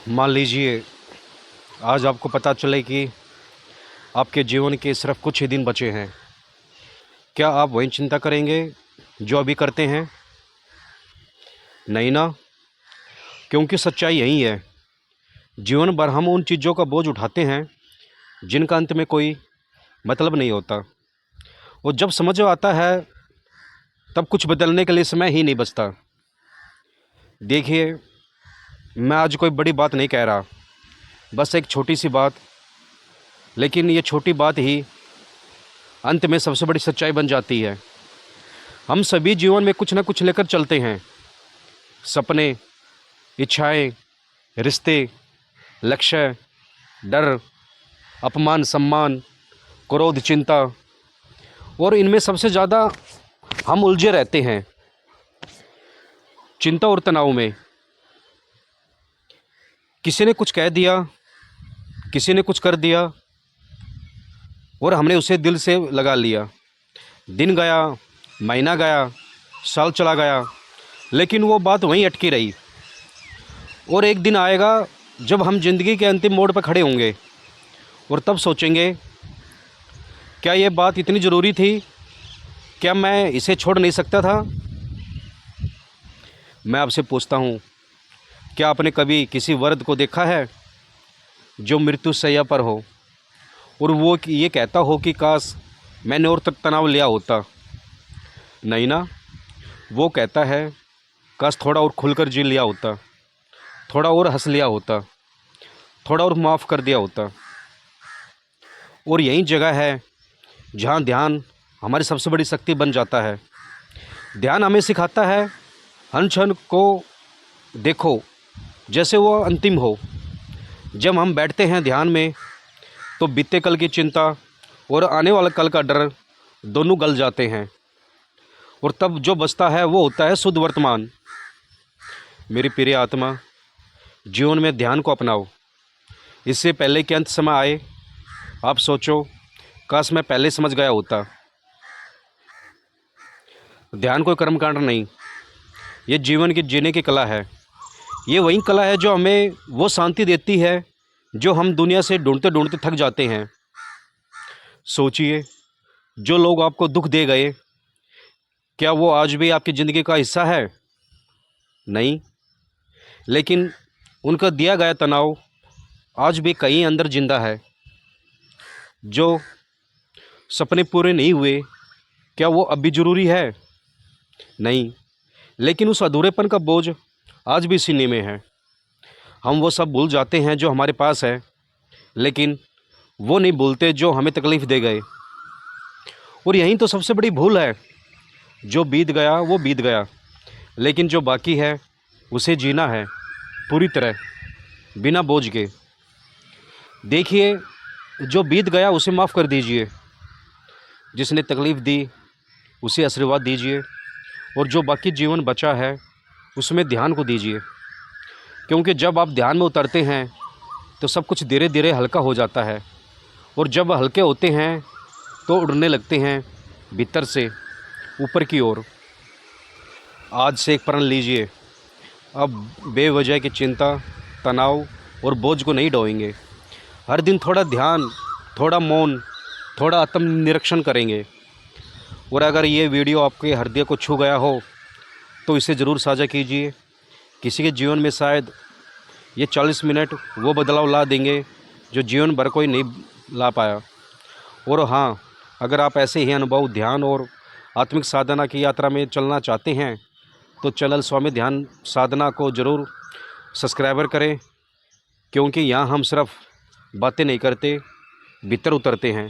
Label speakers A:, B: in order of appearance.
A: मान लीजिए आज आपको पता चले कि आपके जीवन के सिर्फ कुछ ही दिन बचे हैं। क्या आप वही चिंता करेंगे जो अभी करते हैं? नहीं ना। क्योंकि सच्चाई यही है, जीवन भर हम उन चीज़ों का बोझ उठाते हैं जिनका अंत में कोई मतलब नहीं होता। और जब समझ आता है तब कुछ बदलने के लिए समय ही नहीं बचता। देखिए, मैं आज कोई बड़ी बात नहीं कह रहा, बस एक छोटी सी बात, लेकिन ये छोटी बात ही अंत में सबसे बड़ी सच्चाई बन जाती है। हम सभी जीवन में कुछ ना कुछ लेकर चलते हैं। सपने, इच्छाएं, रिश्ते, लक्ष्य, डर, अपमान, सम्मान, क्रोध, चिंता, और इनमें सबसे ज़्यादा हम उलझे रहते हैं चिंता और तनाव में। किसी ने कुछ कह दिया, किसी ने कुछ कर दिया और हमने उसे दिल से लगा लिया। दिन गया, महीना गया, साल चला गया, लेकिन वो बात वहीं अटकी रही। और एक दिन आएगा जब हम ज़िंदगी के अंतिम मोड़ पर खड़े होंगे और तब सोचेंगे, क्या ये बात इतनी ज़रूरी थी? क्या मैं इसे छोड़ नहीं सकता था? मैं आपसे पूछता हूँ, क्या आपने कभी किसी वर्द को देखा है जो मृत्यु शैया पर हो और वो ये कहता हो कि काश मैंने और तक तनाव लिया होता? नहीं ना। वो कहता है, काश थोड़ा और खुलकर जी लिया होता, थोड़ा और हंस लिया होता, थोड़ा और माफ़ कर दिया होता। और यही जगह है जहाँ ध्यान हमारी सबसे बड़ी शक्ति बन जाता है। ध्यान हमें सिखाता है हर क्षण को देखो जैसे वो अंतिम हो। जब हम बैठते हैं ध्यान में तो बीते कल की चिंता और आने वाले कल का डर दोनों गल जाते हैं, और तब जो बचता है वो होता है शुद्ध वर्तमान। मेरी प्रिय आत्मा, जीवन में ध्यान को अपनाओ। इससे पहले कि अंत समय आए आप सोचो, काश मैं पहले समझ गया होता। ध्यान कोई कर्मकांड नहीं, ये जीवन की जीने की कला है। ये वही कला है जो हमें वो शांति देती है जो हम दुनिया से ढूंढते ढूंढते थक जाते हैं। सोचिए, जो लोग आपको दुख दे गए, क्या वो आज भी आपकी ज़िंदगी का हिस्सा है? नहीं। लेकिन उनका दिया गया तनाव आज भी कहीं अंदर जिंदा है। जो सपने पूरे नहीं हुए, क्या वो अब भी ज़रूरी है? नहीं। लेकिन उस अधूरेपन का बोझ आज भी सीने में है। हम वो सब भूल जाते हैं जो हमारे पास है, लेकिन वो नहीं भूलते जो हमें तकलीफ़ दे गए। और यही तो सबसे बड़ी भूल है। जो बीत गया वो बीत गया, लेकिन जो बाकी है उसे जीना है पूरी तरह, बिना बोझ के। देखिए, जो बीत गया उसे माफ़ कर दीजिए, जिसने तकलीफ़ दी उसे आशीर्वाद दीजिए, और जो बाकी जीवन बचा है उसमें ध्यान को दीजिए। क्योंकि जब आप ध्यान में उतरते हैं तो सब कुछ धीरे धीरे हल्का हो जाता है, और जब हल्के होते हैं तो उड़ने लगते हैं भीतर से ऊपर की ओर। आज से एक प्रण लीजिए, अब बेवजह की चिंता, तनाव और बोझ को नहीं ढोएंगे। हर दिन थोड़ा ध्यान, थोड़ा मौन, थोड़ा आत्मनिरीक्षण करेंगे। और अगर ये वीडियो आपके हृदय को छू गया हो तो इसे ज़रूर साझा कीजिए। किसी के जीवन में शायद ये 40 मिनट वो बदलाव ला देंगे जो जीवन भर कोई नहीं ला पाया। और हाँ, अगर आप ऐसे ही अनुभव, ध्यान और आत्मिक साधना की यात्रा में चलना चाहते हैं तो चैनल स्वामी ध्यान साधना को ज़रूर सब्सक्राइबर करें, क्योंकि यहाँ हम सिर्फ बातें नहीं करते, भीतर उतरते हैं।